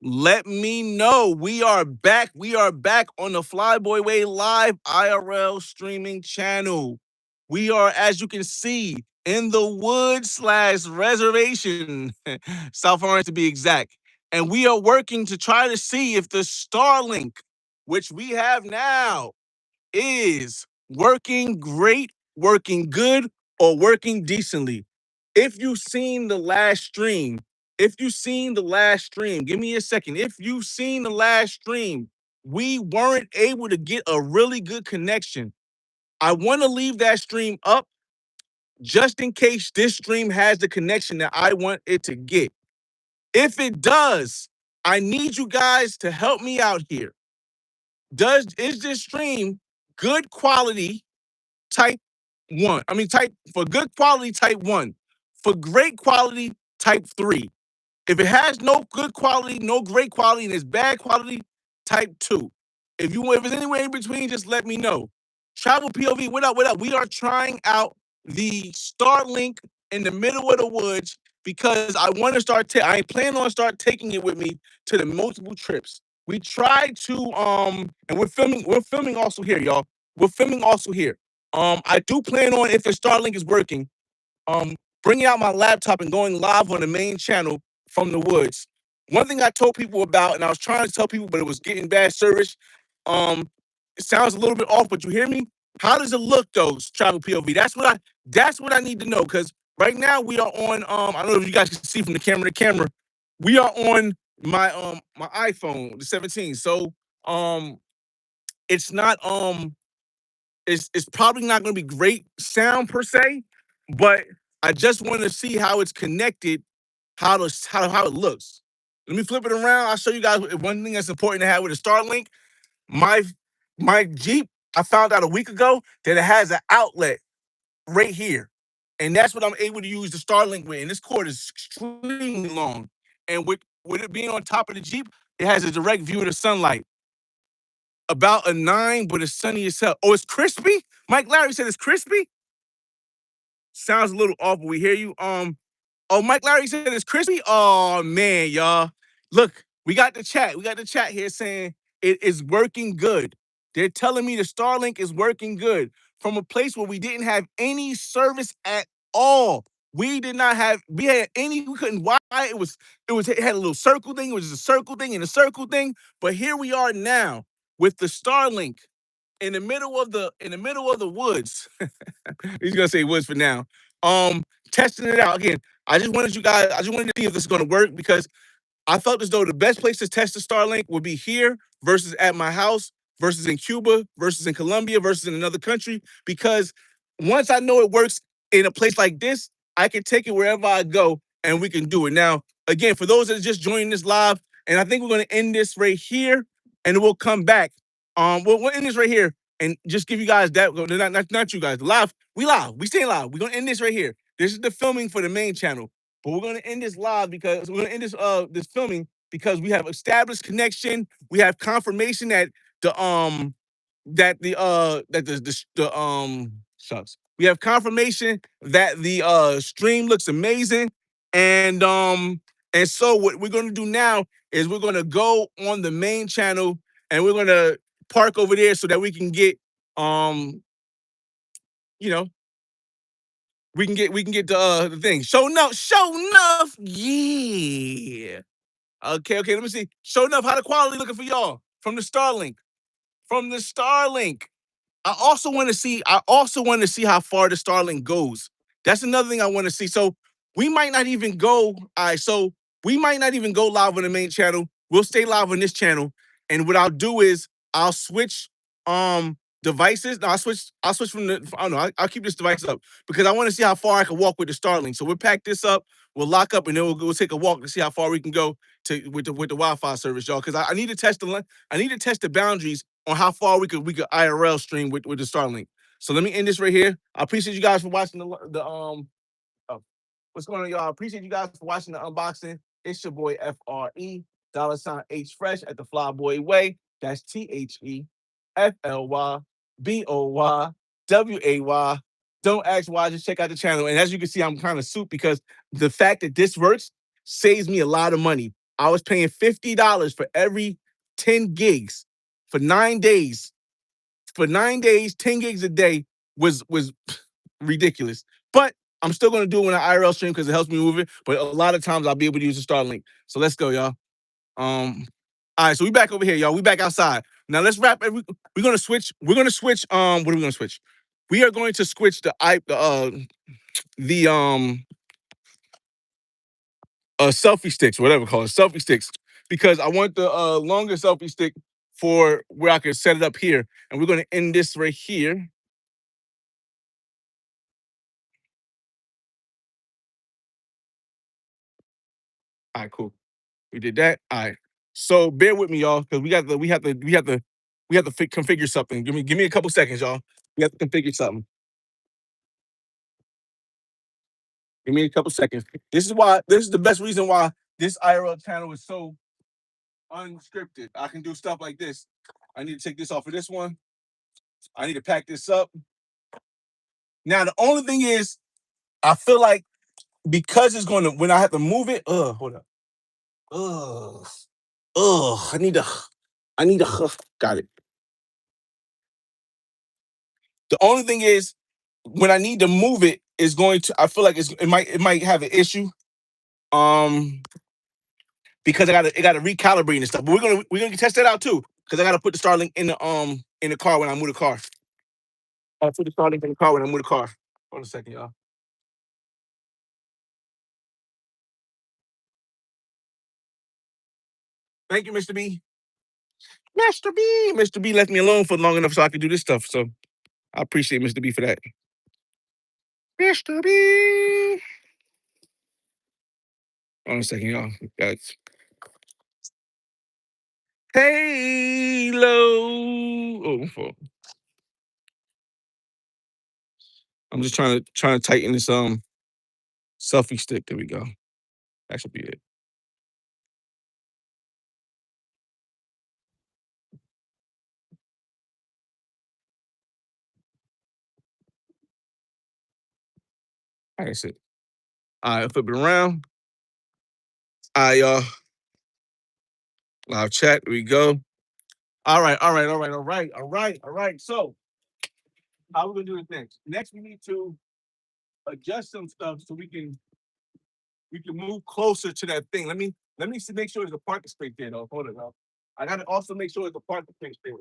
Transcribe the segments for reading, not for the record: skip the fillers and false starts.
Let me know. We are back. We are back on the Flyboy Way Live IRL streaming channel. We are, as you can see, in the woods slash reservation, South Orange to be exact. And we are working to try to see if the Starlink, which we have now, is working great, working good, or working decently. If you've seen the last stream, give me a second. If you've seen the last stream, we weren't able to get a really good connection. I want to leave that stream up just in case this stream has the connection that I want it to get. If it does, I need you guys to help me out here. Is this stream good quality type one? I mean, type for good quality type one, for great quality type three. If it has no good quality, no great quality, and it's bad quality, type two. If it's anywhere in between, just let me know. Travel POV, what up? What up? We are trying out the Starlink in the middle of the woods because I want to start. I plan on start taking it with me to the multiple trips. We tried to and we're filming. We're filming also here, y'all. We're filming also here. I do plan on, if the Starlink is working, um, bringing out my laptop and going live on the main channel from the woods. One thing I told people about, and I was trying to tell people, but it was getting bad service. Um, it sounds a little bit off, but you hear me? How does it look though, travel POV? That's what I need to know. Cause right now we are on I don't know if you guys can see from the camera to camera. We are on my iPhone, the 17. So um it's not it's probably not going to be great sound per se, but I just want to see how it's connected, how it looks. Let me flip it around. I'll show you guys one thing that's important to have with a Starlink. My my Jeep, I found out a week ago that it has an outlet right here, and that's what I'm able to use the Starlink with. And this cord is extremely long, and with it being on top of the Jeep, it has a direct view of the sunlight. About a 9, but it's sunny as hell. Oh, it's crispy? Mike Larry said it's crispy? Sounds a little off, but we hear you. Oh, Mike Larry said it's crispy? Oh, man, y'all. Look, we got the chat. We got the chat here saying it is working good. They're telling me the Starlink is working good from a place where we didn't have any service at all. We had any, we couldn't, why? It had a little circle thing. It was just a circle thing and a circle thing. But here we are now with the Starlink in the middle of the woods. He's gonna say woods for now. Testing it out again. I just wanted to see if this is gonna work because I felt as though the best place to test the Starlink would be here versus at my house versus in Cuba versus in Colombia versus in another country. Because once I know it works in a place like this, I can take it wherever I go and we can do it. Now, again, for those that are just joining this live, and I think we're going to end this right here and we'll come back. We'll end this right here and just give you guys that. Not you guys. Live. We live. We staying live. We're going to end this right here. This is the filming for the main channel. But we're gonna end this live because we're gonna end this filming because we have established connection. We have confirmation the um the shucks. We have confirmation that the stream looks amazing. And so what we're gonna do now is we're gonna go on the main channel and we're gonna park over there so that we can get um you know we can get the thing. Show enough, yeah. Okay, let me see. Show enough, how the quality looking for y'all from the Starlink. From the Starlink. I also want to see how far the Starlink goes. That's another thing I want to see. So we might not even go. All right, so we might not even go live on the main channel. We'll stay live on this channel. And what I'll do is I'll switch devices. No, I'll switch from the I don't know, I'll keep this device up because I want to see how far I can walk with the Starlink. So we'll pack this up, we'll lock up, and then we'll take a walk to see how far we can go to with the Wi-Fi service, y'all. Because I need to test the boundaries on how far we could IRL stream with the Starlink. So let me end this right here. I appreciate you guys for watching oh, what's going on, y'all. I appreciate you guys for watching the unboxing. It's your boy FRE $H Fresh at the Flyboy Way. That's TheFlyBoy. Don't ask why, just check out the channel. And as you can see, I'm kind of soup because the fact that this works saves me a lot of money. I was paying $50 for every 10 gigs for 9 days. For 9 days, 10 gigs a day was ridiculous. But I'm still gonna do it when I IRL stream because it helps me move it. But a lot of times I'll be able to use the Starlink. So let's go, y'all. All right, so we back over here, y'all. We back outside. Now let's wrap. We're gonna switch. We're gonna switch. What are we gonna switch? We are going to switch the selfie sticks, whatever call it, selfie sticks, because I want the longer selfie stick for where I can set it up here. And we're gonna end this right here. All right, cool. We did that. All right. So bear with me, y'all, because we have to configure something. Give me a couple seconds, y'all. We have to configure something. Give me a couple seconds. This is the best reason why this IRL channel is so unscripted. I can do stuff like this. I need to take this off of this one. I need to pack this up. Now the only thing is, I feel like because it's going to when I have to move it. Hold up. Ugh. Ugh. I need to. Got it. The only thing is, when I need to move it, is going to. I feel like it might have an issue. Um, because it gotta recalibrate and stuff. But we're gonna test that out too. Because I gotta put the Starlink in the car when I move the car. I gotta put the Starlink in the car when I move the car. Hold on a second, y'all. Thank you, Mr. B. Mr. B. Mr. B left me alone for long enough so I could do this stuff. So I appreciate Mr. B for that. Mr. B. Hold on a second, y'all. Guys. Halo. Oh, my fault. I'm just trying to tighten this selfie stick. There we go. That should be it. All right, that's it. All right, flip it around. All right, y'all. Live chat. Here we go. All right, all right, all right, all right, all right, all right. So, how we gonna do this next? Next, we need to adjust some stuff so we can move closer to that thing. Let me make sure there's a parking space there though. Hold it up. I gotta also make sure there's a parking space there.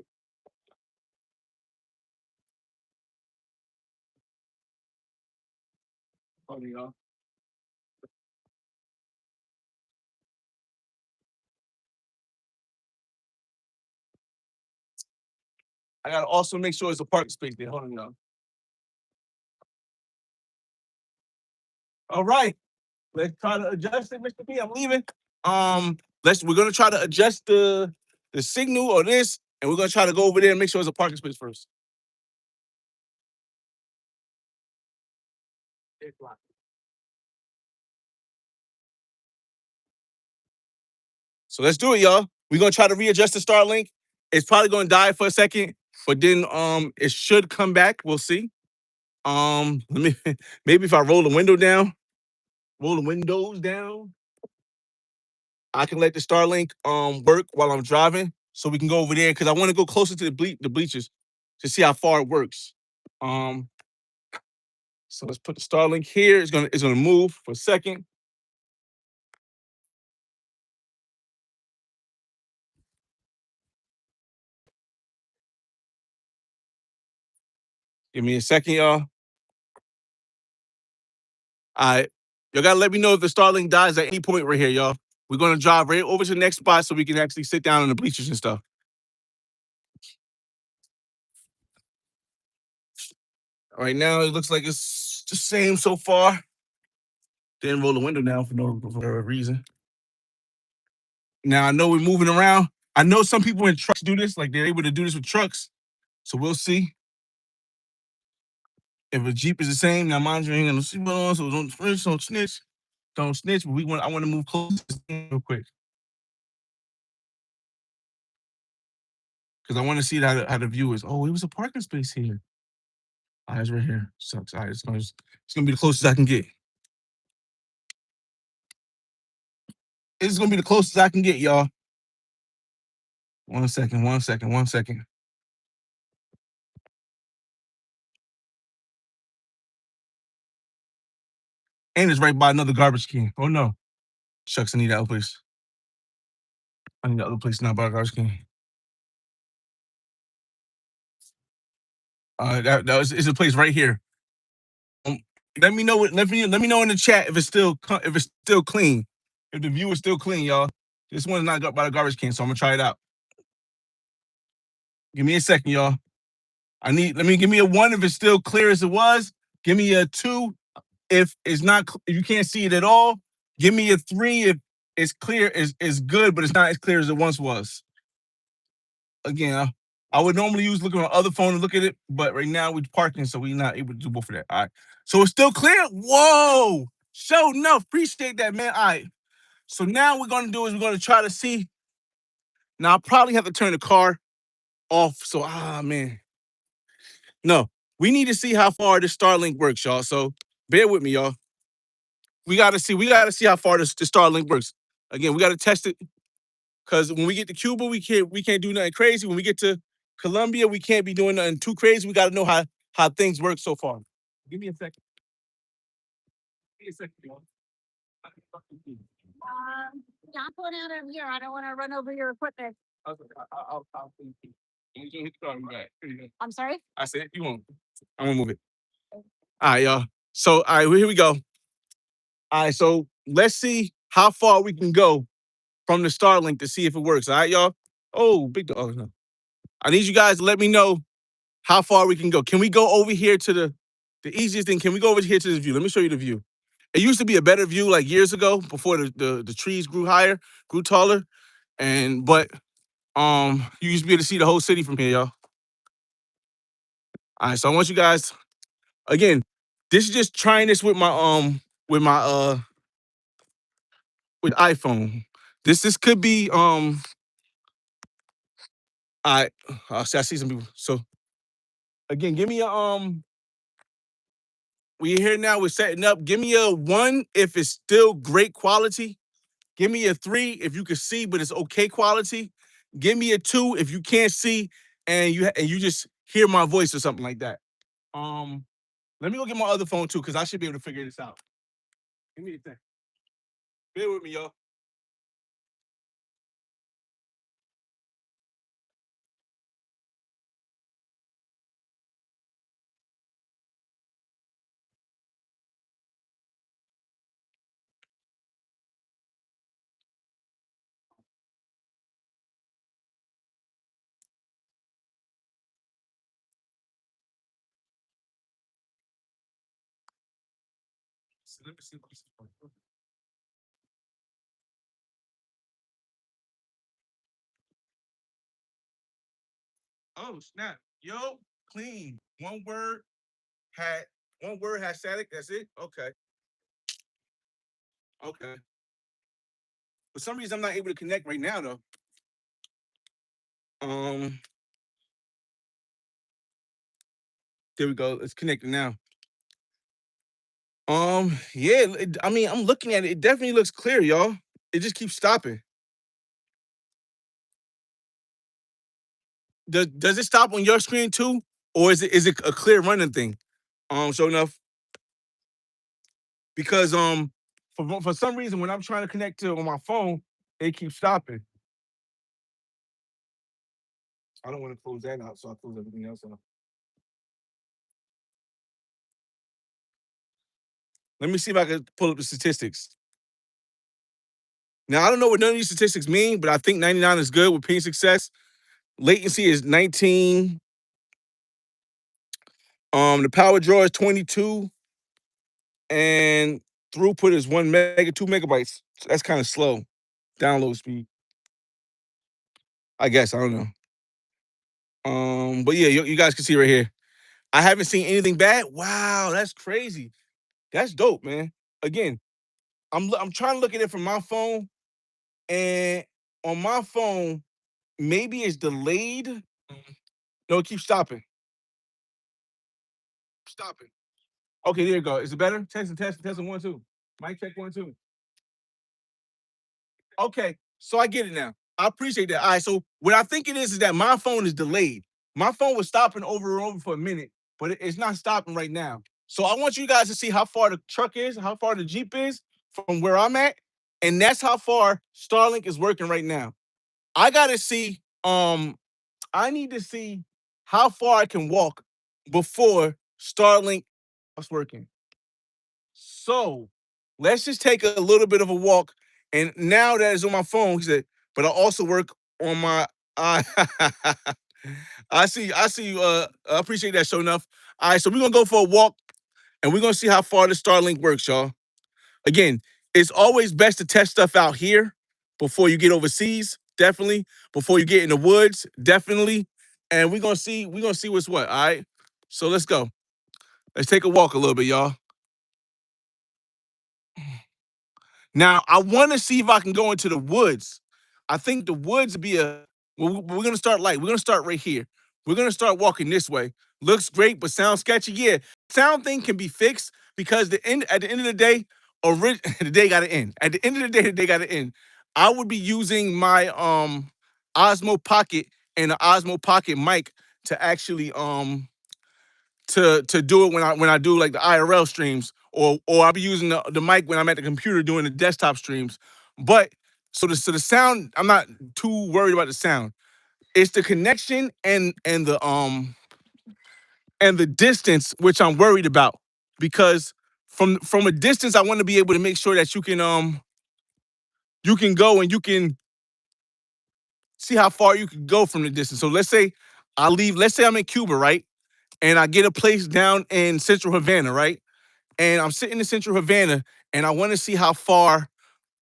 Hold on, y'all. I gotta also make sure there's a parking space there. Hold on, y'all. All right. Let's try to adjust it, Mr. B. I'm leaving. We're gonna try to adjust the signal or this, and we're gonna try to go over there and make sure there's a parking space first. So let's do it, y'all. We're gonna try to readjust the Starlink. It's probably gonna die for a second, but then it should come back. We'll see. Let me maybe if I roll the windows down, I can let the Starlink work while I'm driving, so we can go over there because I want to go closer to the bleachers to see how far it works. Um, so let's put the Starlink here. It's gonna move for a second. Give me a second, y'all. All right. Y'all gotta let me know if the Starlink dies at any point right here, y'all. We're gonna drive right over to the next spot so we can actually sit down in the bleachers and stuff. Right now, it looks like it's the same so far. Didn't roll the window down for a reason. Now I know we're moving around. I know some people in trucks do this, like they're able to do this with trucks. So we'll see if a Jeep is the same. Now mind you, ain't gonna see on, so don't snitch. Don't snitch. But I want to move close to this thing real quick because I want to see how the view is. Oh, it was a parking space here. All right, it's right here. Sucks. All right, it's gonna be the closest I can get. This is gonna be the closest I can get, y'all. 1 second, 1 second, 1 second. And it's right by another garbage can. Oh no. Shucks, I need that other place. I need the other place not by a garbage can. That was it's a place right here. Um, let me know in the chat if it's still clean. If the view is still clean, y'all. This one's not by the garbage can, so I'm gonna try it out. Give me a second, y'all. Give me a 1 if it's still clear as it was. Give me a 2 if it's not if you can't see it at all. Give me a 3 if it's clear is good, but it's not as clear as it once was. Again, I would normally use looking on other phone to look at it, but right now we're parking, so we're not able to do both of that. All right. So it's still clear? Whoa! Show enough. Appreciate that, man. All right. So now we're gonna do is we're gonna try to see. Now I'll probably have to turn the car off. So man. No, we need to see how far this Starlink works, y'all. So bear with me, y'all. We gotta see how far this Starlink works. Again, we gotta test it. Because when we get to Cuba, we can't do nothing crazy. When we get to Colombia, we can't be doing nothing too crazy. We got to know how things work so far. Give me a second. Give me a second, y'all. Yeah, I'm pulling out over here. I don't want to run over your equipment. I'll you. When you hit the car, we back. Here you go. I'm sorry? I said, you won't. I'm gonna move it. All right, y'all. So, all right, here we go. All right, so let's see how far we can go from the Starlink to see if it works. All right, y'all. Oh, big dog. Oh, no. I need you guys to let me know how far we can go. Can we go over here to the easiest thing? Can we go over here to the view? Let me show you the view. It used to be a better view like years ago before the trees grew higher, grew taller. But you used to be able to see the whole city from here, y'all. All right, so I want you guys again, this is just trying this with my with iPhone. This could be I see some people. So again, give me a we're here now, we're setting up. Give me a 1 if it's still great quality. Give me a 3 if you can see, but it's okay quality. Give me a 2 if you can't see and you just hear my voice or something like that. Let me go get my other phone too, because I should be able to figure this out. Give me a second. Bear with me, y'all. So let me see. Oh snap, yo, clean. Had one word had static. That's it. Okay, okay. For some reason, I'm not able to connect right now though. Um, there we go. It's connected now. Yeah. I mean, I'm looking at it. It definitely looks clear, y'all. It just keeps stopping. Does it stop on your screen too, or is it a clear running thing? So enough because for some reason when I'm trying to connect to on my phone, it keeps stopping. I don't want to close that out, so I close everything else out. Let me see if I can pull up the statistics. Now I don't know what none of these statistics mean, but I think 99 is good with ping success. Latency is 19. The power draw is 22, and throughput is 2 megabytes. So that's kind of slow. Download speed, I guess. I don't know. But yeah, you guys can see right here. I haven't seen anything bad. Wow, that's crazy. That's dope, man. Again, I'm trying to look at it from my phone, and on my phone, maybe it's delayed. No, it keeps stopping. Stopping. Okay, there you go. Is it better? Testing, 1, 2. Mic check 1, 2. Okay, so I get it now. I appreciate that. All right, so what I think it is that my phone is delayed. My phone was stopping over and over for a minute, but it's not stopping right now. So I want you guys to see how far the truck is, how far the Jeep is from where I'm at, and that's how far Starlink is working right now. I gotta see. I need to see how far I can walk before Starlink is working. So let's just take a little bit of a walk. And now that it's on my phone, he said, but I also work on my I I see you I appreciate that show enough. All right, so we're gonna go for a walk and we're gonna see how far the Starlink works, y'all. Again, it's always best to test stuff out here before you get overseas, definitely. Before you get in the woods, definitely. And we're gonna see what's what. All right. So let's go. Let's take a walk a little bit, y'all. Now, I want to see if I can go into the woods. I think the woods would be a. We're gonna start light. We're gonna start right here. We're gonna start walking this way. Looks great, but sounds sketchy. Yeah, sound thing can be fixed because at the end of the day, the day got to end. At the end of the day, the day got to end. I would be using my Osmo Pocket and the Osmo Pocket mic to actually to do it when I do like the IRL streams, or I'll be using the mic when I'm at the computer doing the desktop streams. But so the sound, I'm not too worried about the sound. It's the connection and the distance which I'm worried about because from a distance I want to be able to make sure that you can go and you can see how far you can go from the distance. So let's say I leave. Let's say I'm in Cuba, right? And I get a place down in Central Havana, right? And I'm sitting in Central Havana, and I want to see how far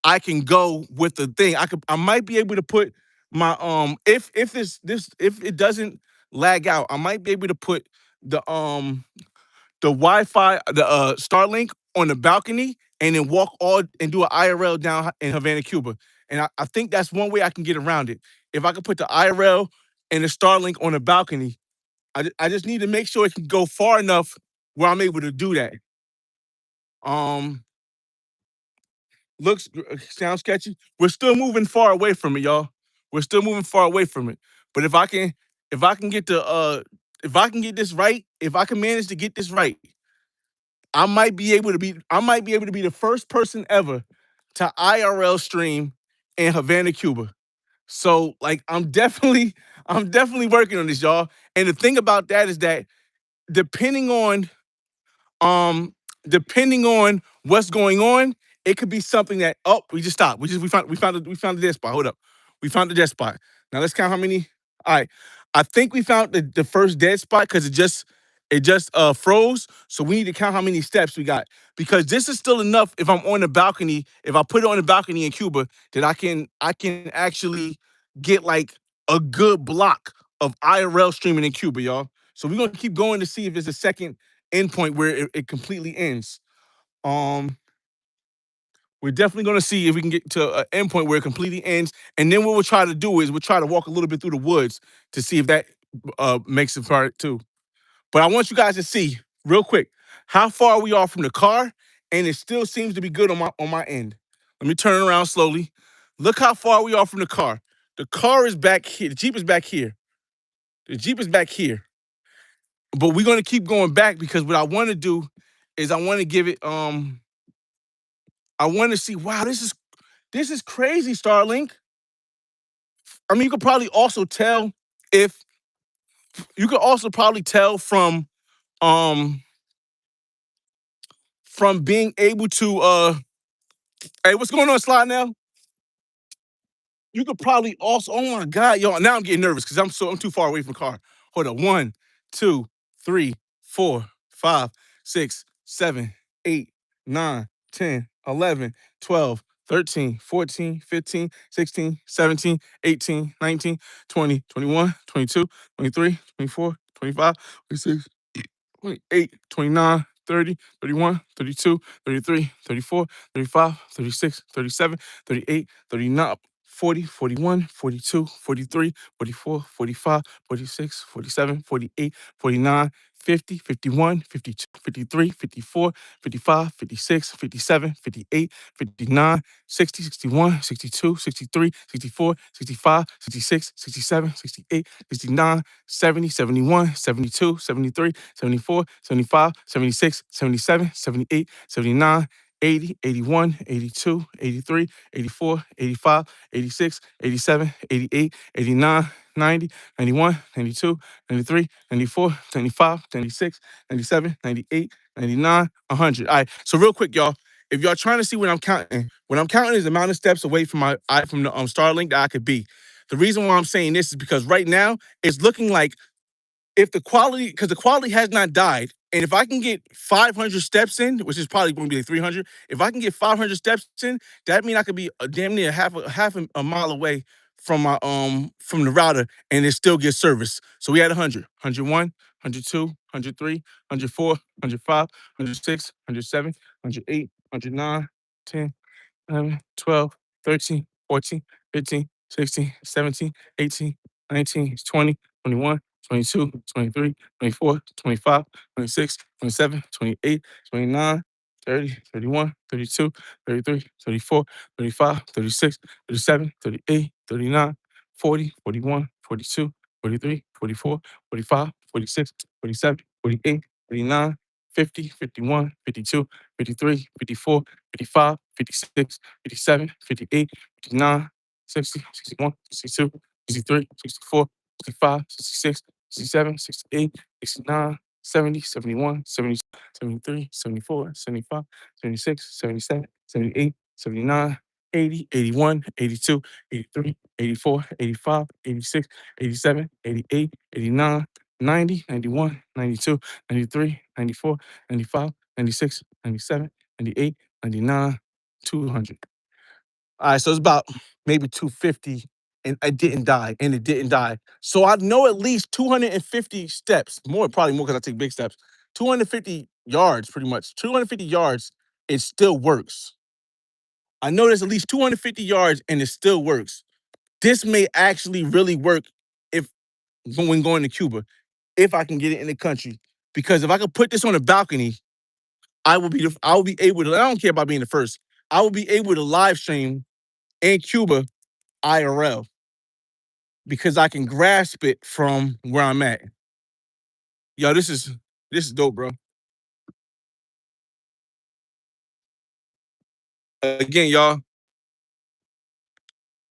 I can go with the thing. I might be able to put my if it doesn't lag out, I might be able to put the Wi-Fi, the Starlink on the balcony and then walk all and do an IRL down in Havana, Cuba. And I think that's one way I can get around it. If I could put the IRL and the Starlink on the balcony, I just need to make sure it can go far enough where I'm able to do that. Um, sounds sketchy. We're still moving far away from it, y'all. We're still moving far away from it. But if I can get the if I can get this right, if I can manage to get this right, I might be able to be the first person ever to IRL stream in Havana, Cuba. So like I'm definitely working on this, y'all. And the thing about that is that depending on um, depending on what's going on, it could be something that we just stopped. We found the dead spot. Hold up. We found the dead spot. Now let's count how many. All right. I think we found the first dead spot because it just froze. So we need to count how many steps we got. Because this is still enough if I'm on the balcony, if I put it on the balcony in Cuba, that I can actually get like a good block of IRL streaming in Cuba, y'all. So we're gonna keep going to see if there's a second endpoint where it completely ends. Um, we're definitely going to see if we can get to an endpoint where it completely ends, and then what we'll try to do is we'll try to walk a little bit through the woods to see if that makes it part too. But I want you guys to see real quick how far we are from the car, and it still seems to be good on my end. Let me turn around slowly. Look how far we are from the car. The car is back here. The Jeep is back here. The Jeep is back here. But we're gonna keep going back because what I want to do is I want to give it I want to see, wow, this is crazy, Starlink. I mean, if you could also probably tell um from being able to hey, what's going on, Slide now? You could probably also, oh my God, y'all. Now I'm getting nervous because I'm too far away from the car. Hold on. 1, 2, 3, 4, 5, 6, 7, 8, 9, 10, 11, 12, 13, 14, 15, 16, 17, 18, 19, 20, 21, 22, 23, 24, 25, 26, 28, 29, 30, 31, 32, 33, 34, 35, 36, 37, 38, 39, 40, 41, 42, 43, 44, 45, 46, 47, 48, 49, 50, 51, 52, 53, 54, 55, 56, 57, 58, 59, 60, 61, 62, 63, 64, 65, 66, 67, 68, 69, 70, 71, 72, 73, 74, 75, 76, 77, 78, 79, 80, 81, 82, 83, 84, 85, 86, 87, 88, 89, 90, 91, 92, 93, 94, 95, 96, 97, 98, 99, 100. All right. So real quick, y'all, if y'all trying to see what I'm counting is the amount of steps away from from the Starlink that I could be. The reason why I'm saying this is because right now it's looking like if the quality, because the quality has not died, and if I can get 500 steps in, which is probably going to be like 300, if I can get 500 steps in, that means I could be a damn near half a mile away from my from the router, and it still gets service. So we had 100, 101, 102, 103, 104, 105, 106, 107, 108, 109, 10, 11, 12, 13, 14, 15, 16, 17, 18, 19, 20, 21, 22, 23, 24, 25, 26, 27, 28, 29, 30, 31, 32, 33, 34, 35, 36, 37, 38, 39, 40, 41, 42, 43, 44, 45, 46, 47, 48, 49, 50, 51, 52, 53, 54, 55, 56, 57, 58, 59, 60, 61, 62, 63, 64, 65, 66, 67, 68, 69, 70, 71, 72, 73, 74, 75, 76, 77, 78, 79, 80, 81, 82, 83, 84, 85, 86, 87, 88, 89, 90, 91, 92, 93, 94, 95, 96, 97, 98, 99, 200. All right, so it's about maybe 250, and I didn't die, and it didn't die. So I know at least 250 steps, probably more because I take big steps. 250 yards, pretty much. 250 yards, it still works. I know there's at least 250 yards, and it still works. This may actually really work if when going to Cuba, if I can get it in the country. Because if I could put this on a balcony, I will be able to. I don't care about being the first. I will be able to live stream in Cuba IRL because I can grasp it from where I'm at. Yo, this is dope, bro. Again, y'all.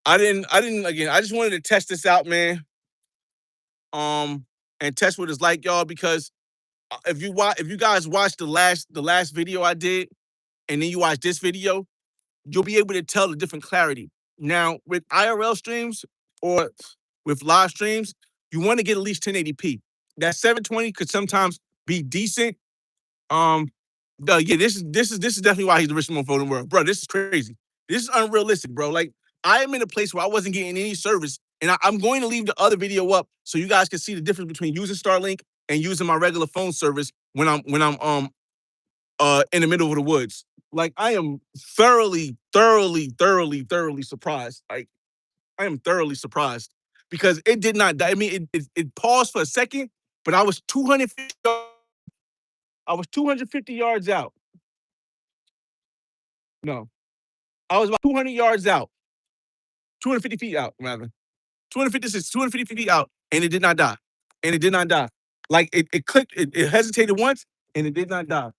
I didn't again. I just wanted to test this out, man. Um, and test what it's like, y'all. Because if you guys watch the last video I did, and then you watch this video, you'll be able to tell the different clarity. Now, with IRL streams or with live streams, you want to get at least 1080p. That 720 could sometimes be decent. Um, yeah, this is definitely why he's the richest motherfucker in the world, bro. This is crazy. This is unrealistic, bro. Like I am in a place where I wasn't getting any service, and I'm going to leave the other video up so you guys can see the difference between using Starlink and using my regular phone service when I'm in the middle of the woods. Like I am thoroughly surprised. Like I am thoroughly surprised because it did not die. I mean, it paused for a second, but I was 250 yards out. No, I was about 200 yards out, 250 feet out, rather. 250 feet out, and it did not die. And it did not die. Like it clicked, it hesitated once, and it did not die.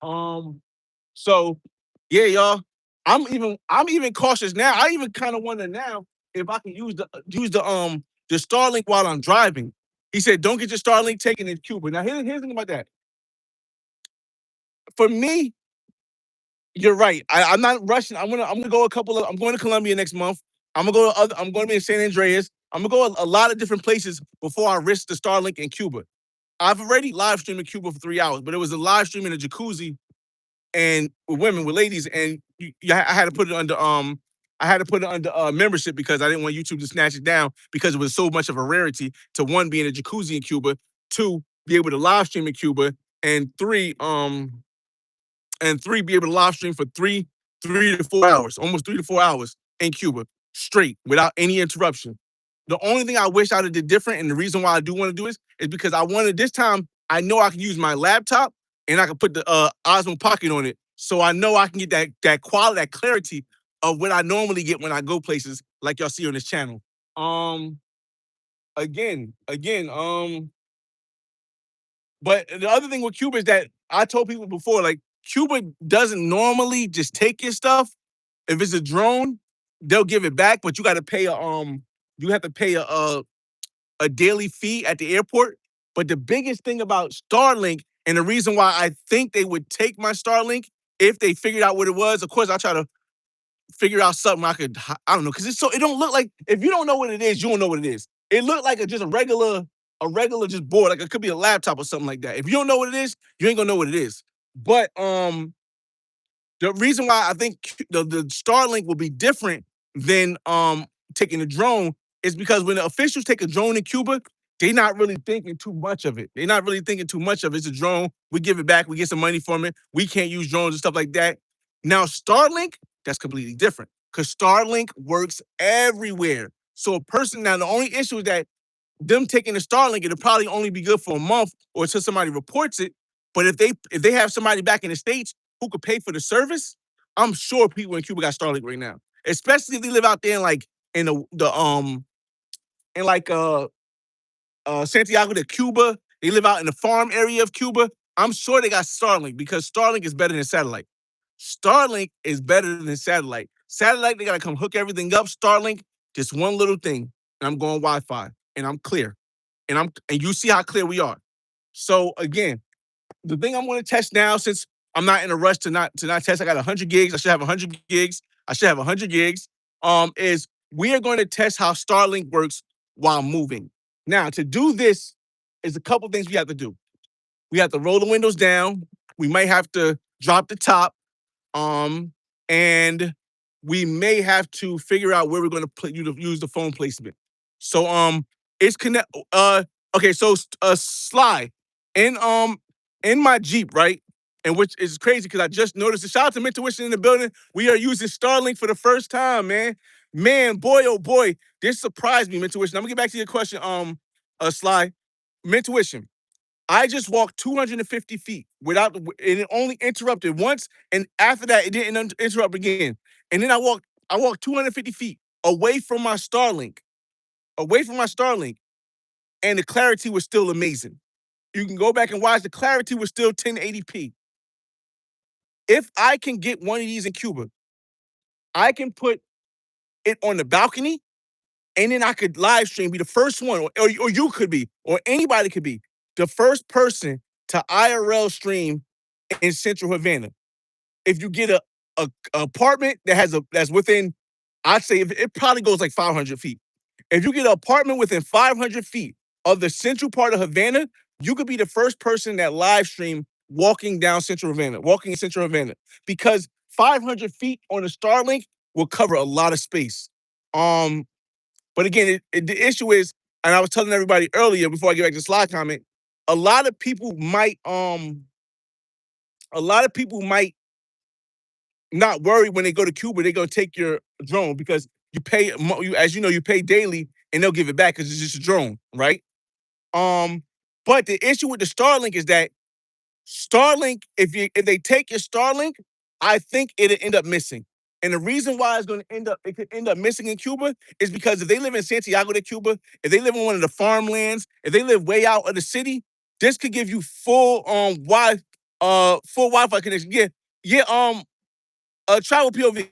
Um, So, yeah, y'all. I'm even cautious now. I even kind of wonder now if I can use the Starlink while I'm driving. He said, "Don't get your Starlink taken in Cuba." Now, here's the thing about that. For me, you're right. I'm not rushing. I'm gonna go a couple of. I'm going to Colombia next month. I'm going to be in San Andreas. I'm gonna go a lot of different places before I risk the Starlink in Cuba. I've already live streamed in Cuba for 3 hours, but it was a live stream in a jacuzzi and with women, with ladies, and I had to put it under membership because I didn't want YouTube to snatch it down because it was so much of a rarity to one be in a jacuzzi in Cuba, two be able to live stream in Cuba, and three be able to live stream for 3 to 4 hours, almost 3 to 4 hours in Cuba straight without any interruption. The only thing I wish I'd have did different, and the reason why I do want to do this is because I wanted this time I know I can use my laptop and I can put the Osmo Pocket on it, so I know I can get that quality, that clarity of what I normally get when I go places like y'all see on this channel. Um, again. But the other thing with Cuba is that I told people before, like Cuba doesn't normally just take your stuff. If it's a drone, they'll give it back, but you got to pay you have to pay a daily fee at the airport. But the biggest thing about Starlink, and the reason why I think they would take my Starlink if they figured out what it was, of course, I'll try to figure out something I don't know, because it don't look like, if you don't know what it is, you don't know what it is. It looked like just a regular just board, like it could be a laptop or something like that. If you don't know what it is, you ain't gonna know what it is. But the reason why I think the Starlink will be different than taking a drone is because when the officials take a drone in Cuba, they're not really thinking too much of it. They're not really thinking too much of it. It's a drone. We give it back. We get some money from it. We can't use drones and stuff like that. Now, Starlink, that's completely different because Starlink works everywhere. So a person, now the only issue is that them taking the Starlink, it'll probably only be good for a month or until somebody reports it. But if they have somebody back in the States who could pay for the service, I'm sure people in Cuba got Starlink right now. Especially if they live out there in like in the in like Santiago de Cuba. They live out in the farm area of Cuba. I'm sure they got Starlink because Starlink is better than satellite. Starlink is better than satellite. Satellite, they gotta come hook everything up. Starlink, just one little thing, and I'm going Wi-Fi, and I'm clear, and you see how clear we are. So again, the thing I'm going to test now, since I'm not in a rush to not test, I got 100 gigs. I should have 100 gigs. I should have 100 gigs. Is we are going to test how Starlink works while moving. Now, to do this, is a couple things we have to do. We have to roll the windows down. We might have to drop the top. Um, and we may have to figure out where we're going to put you to use the phone placement. So it's connect. Okay. So Sly in my Jeep, right? And which is crazy because I just noticed. Shout out to Mentuition in the building. We are using Starlink for the first time, man. Man, boy, oh boy, this surprised me, Mentuition. I'm gonna get back to your question, Sly. Mentuition. I just walked 250 feet and it only interrupted once, and after that, it didn't interrupt again. And then I walked 250 feet away from my Starlink, and the clarity was still amazing. You can go back and watch. The clarity was still 1080p. If I can get one of these in Cuba, I can put it on the balcony, and then I could live stream, be the first one, or you could be, or anybody could be the first person to IRL stream in Central Havana. If you get a apartment that's within, I'd say it probably goes like 500 feet. If you get an apartment within 500 feet of the central part of Havana, you could be the first person that live stream walking in Central Havana, because 500 feet on a Starlink will cover a lot of space. Um, but again, the issue is, and I was telling everybody earlier before I get back to the slide comment, a lot of people might a lot of people might not worry when they go to Cuba, they're gonna take your drone because as you know, you pay daily and they'll give it back because it's just a drone, right? Um, but the issue with the Starlink is that Starlink, if they take your Starlink, I think it'll end up missing. And the reason why it could end up missing in Cuba is because if they live in Santiago de Cuba, if they live on one of the farmlands, if they live way out of the city, this could give you full Wi-Fi connection. Yeah, yeah. Travel POV.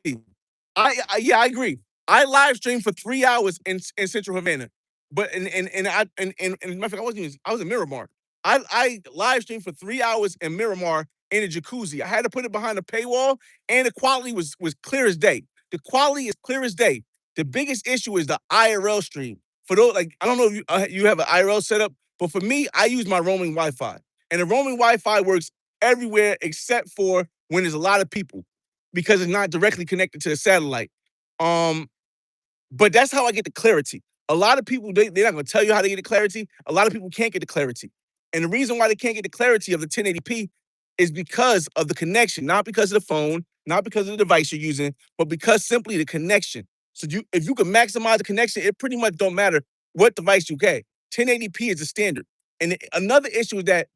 Yeah, I agree. I live streamed for 3 hours in Central Havana, but and matter of fact, I was in Miramar. I live streamed for 3 hours in Miramar in a jacuzzi. I had to put it behind a paywall, and the quality was clear as day. The quality is clear as day. The biggest issue is the IRL stream. For those, like, I don't know if you have an IRL setup, but for me, I use my roaming Wi-Fi, and the roaming Wi-Fi works everywhere except for when there's a lot of people because it's not directly connected to the satellite. Um, but that's how I get the clarity. A lot of people, they're not going to tell you how to get the clarity. A lot of people can't get the clarity. And the reason why they can't get the clarity of the 1080p is because of the connection, not because of the phone, not because of the device you're using, but because simply the connection. So if you can maximize the connection, it pretty much don't matter what device you get. 1080p is the standard. And another issue is that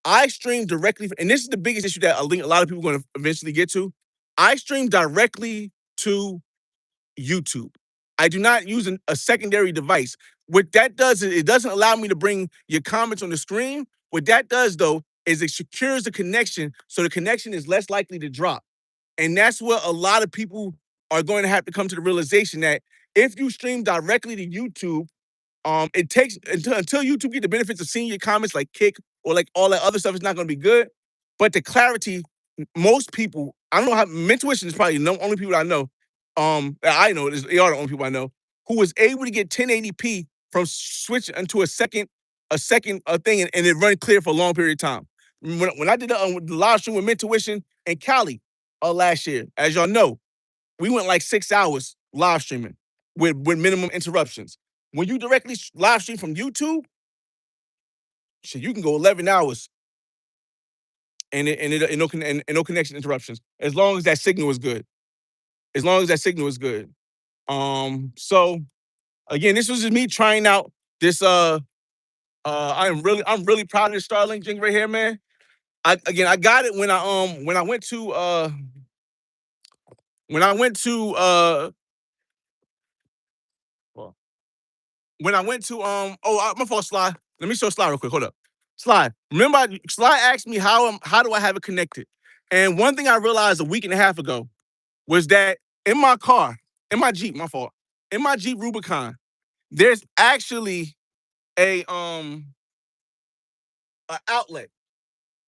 I stream directly, and this is the biggest issue that I think a lot of people are going to eventually get to. I stream directly to YouTube. I do not use a secondary device. What that does is it doesn't allow me to bring your comments on the screen. What that does, though, is it secures the connection so the connection is less likely to drop. And that's what a lot of people are going to have to come to the realization that if you stream directly to YouTube, it takes until YouTube get the benefits of seeing your comments like kick or like all that other stuff is not going to be good. But the clarity, most people, I don't know how Mentuition is probably the only people I know. That I know they are the only people I know who was able to get 1080p from switch into a second thing and it run clear for a long period of time. When I did the live stream with Mentuition and Cali last year, as y'all know, we went like 6 hours live streaming with minimum interruptions. When you directly live stream from YouTube, shit, you can go 11 hours and no connection interruptions as long as that signal is good. As long as that signal is good. So again, this was just me trying out this. I'm really proud of this Starlink thing right here, man. I got it when I went to when I went to well, when I went to my fault, Sly. Let me show Sly real quick. Hold up. Sly. Remember Sly asked me how do I have it connected? And one thing I realized a week and a half ago was that in my car, in my Jeep, my fault, in my Jeep Rubicon, there's actually a outlet.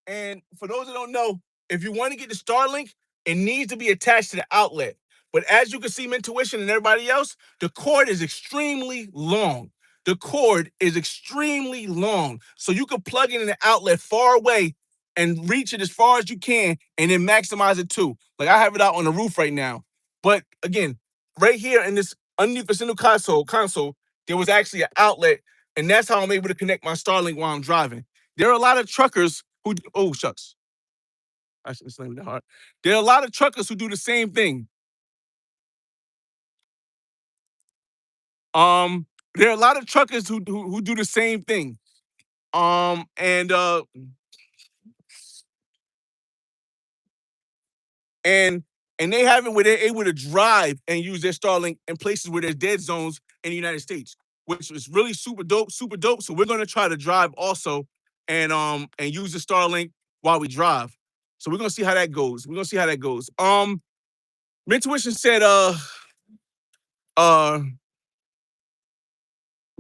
And for those that don't know, if you want to get the Starlink, it needs to be attached to the outlet. But as you can see, Mentuition and everybody else, the cord is extremely long. The cord is extremely long. So you can plug it in the outlet far away and reach it as far as you can and then maximize it too. Like I have it out on the roof right now. But again, right here in this underneath the center console, there was actually an outlet, and that's how I'm able to connect my Starlink while I'm driving. There are a lot of truckers who oh shucks. I should have slammed it hard. There are a lot of truckers who do the same thing. Um, there are a lot of truckers who do the same thing. Um, and uh and and they have it where they're able to drive and use their Starlink in places where there's dead zones in the United States, which is really super dope, super dope. So we're gonna try to drive also and use the Starlink while we drive. So we're gonna see how that goes. We're gonna see how that goes. Mentuition said uh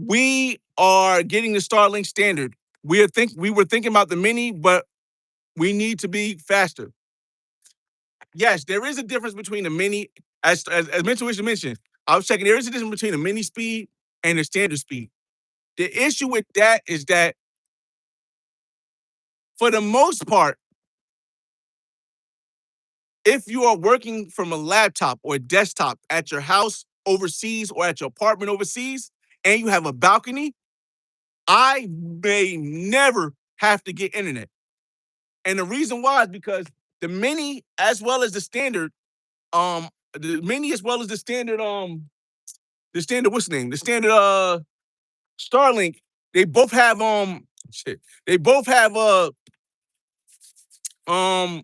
we are getting the Starlink standard. We were thinking about the mini, but we need to be faster. Yes, there is a difference between the mini, as Mentuition mentioned. I was checking. There is a difference between the mini speed and the standard speed. The issue with that is that for the most part, if you are working from a laptop or a desktop at your house overseas or at your apartment overseas, and you have a balcony, I may never have to get internet. And the reason why is because the mini as well as the standard, the mini as well as the standard what's the name? The standard Starlink, they both have they both have um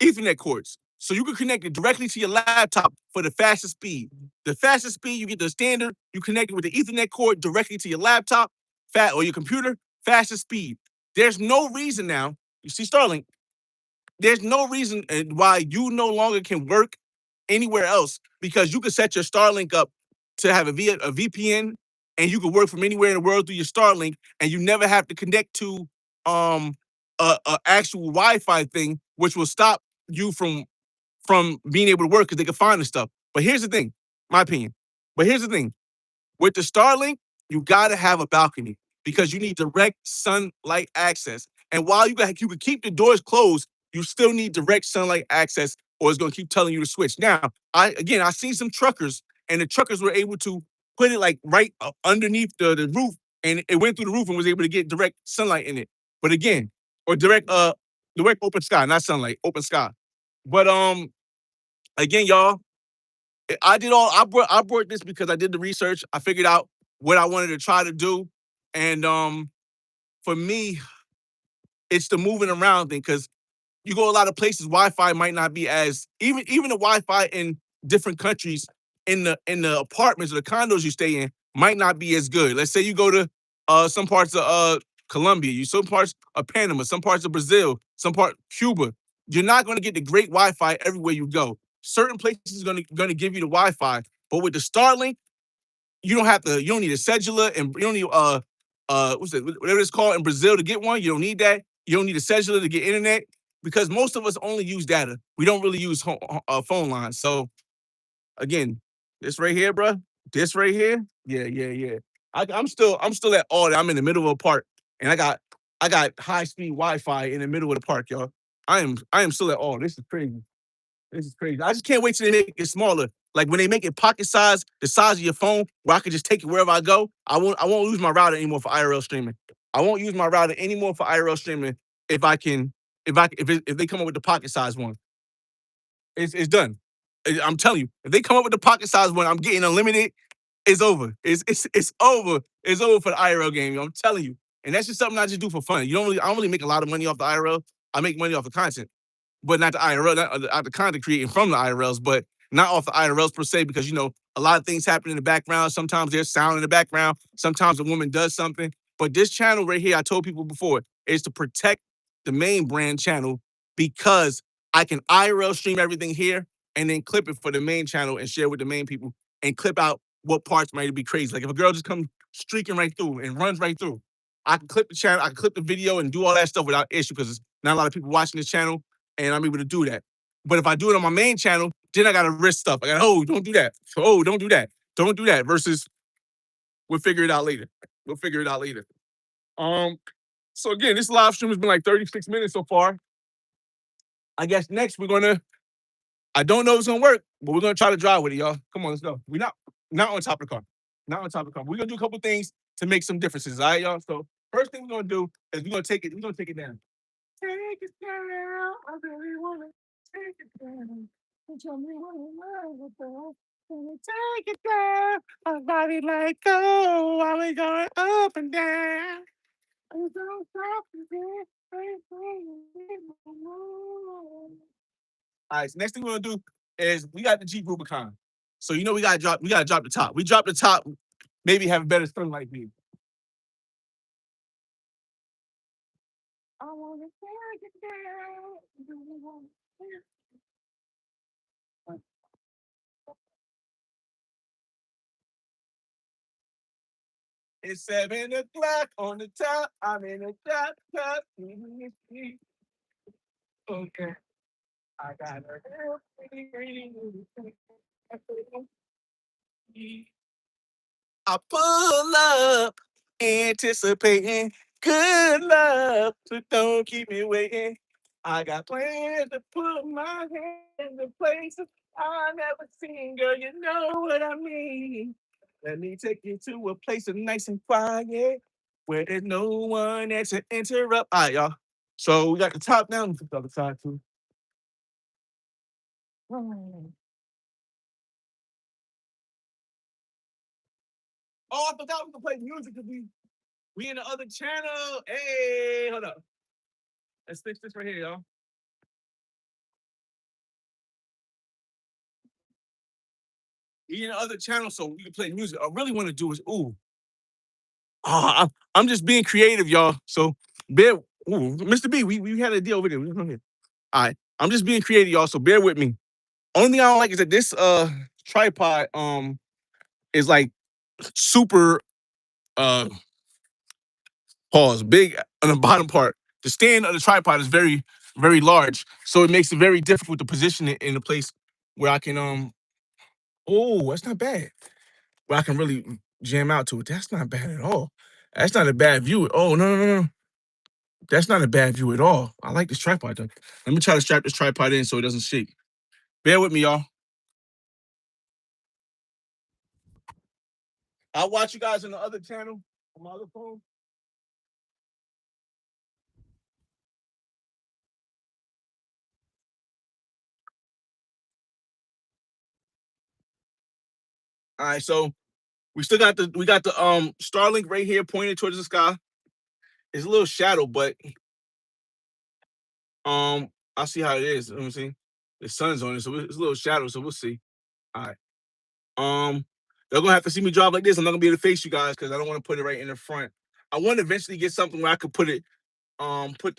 Ethernet cords. So you can connect it directly to your laptop for the fastest speed. The fastest speed, you get the standard, you connect it with the Ethernet cord directly to your laptop, or your computer, fastest speed. There's no reason now, you see Starlink, there's no reason why you no longer can work anywhere else because you can set your Starlink up to have a VPN and you can work from anywhere in the world through your Starlink and you never have to connect to um a actual Wi-Fi thing, which will stop you from being able to work because they can find the stuff. But here's the thing, my opinion. But here's the thing. With the Starlink, you gotta have a balcony because you need direct sunlight access. And while you can keep the doors closed, you still need direct sunlight access, or it's gonna keep telling you to switch. Now, I seen some truckers, and the truckers were able to put it like right underneath the roof, and it went through the roof and was able to get direct sunlight in it. But again, or direct open sky, not sunlight, open sky. But again, y'all, I brought this because I did the research. I figured out what I wanted to try to do. And for me, It's the moving around thing because you go a lot of places, Wi-Fi might not be as even the Wi-Fi in different countries in the apartments or the condos you stay in might not be as good. Let's say you go to some parts of Colombia, some parts of Panama, some parts of Brazil, some part Cuba. You're not going to get the great Wi-Fi everywhere you go. Certain places are going to give you the Wi-Fi, but with the Starlink, you don't need a cellular and you don't need what's it whatever it's called in Brazil to get one. You don't need that. You don't need a cellular to get internet because most of us only use data. We don't really use phone lines. So again, this right here, bro. This right here. Yeah, yeah, yeah. I'm still at all. I'm in the middle of a park and I got high speed Wi-Fi in the middle of the park, y'all. I am still at all. This is crazy. This is crazy. I just can't wait till they make it smaller. Like when they make it pocket size, the size of your phone, where I can just take it wherever I go. I won't use my router anymore for IRL streaming. I won't use my router anymore for IRL streaming if I can if they come up with the pocket size one. It's done. I'm telling you, if they come up with the pocket size one, I'm getting unlimited. It's over. It's over. It's over for the IRL game. Yo. I'm telling you, and that's just something I just do for fun. I don't really make a lot of money off the IRL. I make money off the content but not the IRL, not the content creating from the IRLs, but not off the IRLs per se, because a lot of things happen in the background. Sometimes there's sound in the background. Sometimes a woman does something. But this channel right here, I told people before, is to protect the main brand channel because I can IRL stream everything here and then clip it for the main channel and share with the main people and clip out what parts might be crazy. Like if a girl just comes streaking right through and runs right through, I can clip the channel, I can clip the video and do all that stuff without issue because there's not a lot of people watching this channel and I'm able to do that. But if I do it on my main channel, then I gotta risk stuff. I got don't do that. Don't do that. Don't do that. Versus we'll figure it out later. We'll figure it out later. Um, so again, this live stream has been like 36 minutes so far. I guess next we're gonna I don't know if it's gonna work, but we're gonna try to drive with it, y'all. Come on, let's go. We're not on top of the car. Not on top of the car. We're gonna do a couple things to make some differences, all right, y'all. So first thing we're gonna do is we're gonna take it down. Take it down. I really wanna take it down. Tell me what you want about. Can you take it down? My body like go. While we going up and down. I'm so happy. All right, so next thing we're gonna do is we got the Jeep Rubicon. So we gotta drop the top. We drop the top, maybe have a better sunlight view. I wanna take it down. It's 7 o'clock on the top. I'm in the top. Okay. I got her. I pull up, anticipating good love, so don't keep me waiting. I got plans to put my hand in the places I never seen, girl. You know what I mean. Let me take you to a place that's nice and quiet, where there's no one there to interrupt. All right, y'all. So we got the top down, the other side too. Oh, I forgot we could play music because we in the other channel. Hey, hold up. Let's fix this right here, y'all. We in the other channel, so we can play music. I really want to do is I'm just being creative, y'all. So Mr. B, we had a deal over there. All right, I'm just being creative, y'all. So bear with me. Only thing I don't like is that this tripod is like super uh pause big on the bottom part. The stand of the tripod is very very large, so it makes it very difficult to position it in a place where I can that's not bad. Where I can really jam out to it. That's not bad at all. That's not a bad view. Oh no. That's not a bad view at all. I like this tripod though. Let me try to strap this tripod in so it doesn't shake. Bear with me, y'all. I'll watch you guys on the other channel on my other phone. All right, so we got the Starlink right here pointed towards the sky. It's a little shadow, but I'll see how it is. You know what I'm saying? The sun's on it, so it's a little shadow, so we'll see. All right. Um, they're gonna have to see me drive like this. I'm not gonna be able to face you guys because I don't want to put it right in the front. I want to eventually get something where I could put it, put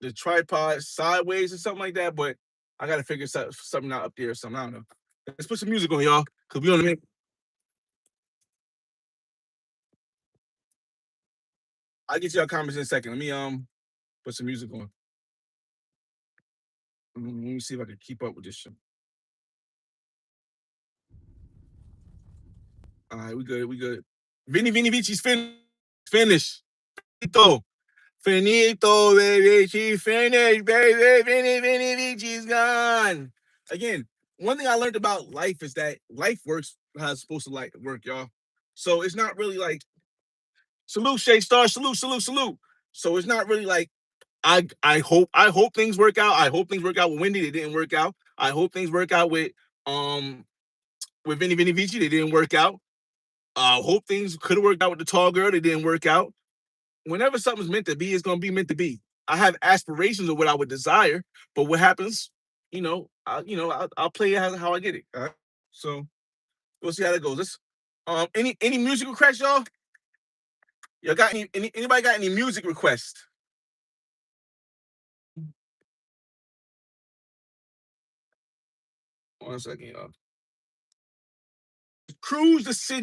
the tripod sideways or something like that, but I gotta figure something out up there or something. I don't know. Let's put some music on, y'all, because we on the. I'll get y'all comments in a second. Let me put some music on. Let me see if I can keep up with this shit. All right, we good. We good. Vinny Vici's finished. Finito. Finito, baby. She finished, baby. Vinny Vici's gone. Again, one thing I learned about life is that life works how it's supposed to like work, y'all. So it's not really like salute Shay Star, salute. So it's not really like I hope things work out. I hope things work out with Wendy. They didn't work out. I hope things work out um with Vinny Vici. They didn't work out. Hope things could have worked out with the tall girl. They didn't work out. Whenever something's meant to be, it's gonna be meant to be. I have aspirations of what I would desire, but what happens, I'll play it how I get it. All right? So we'll see how that goes. Let's any music requests, y'all? Y'all got anybody got any music requests? One second, y'all. Cruise the city.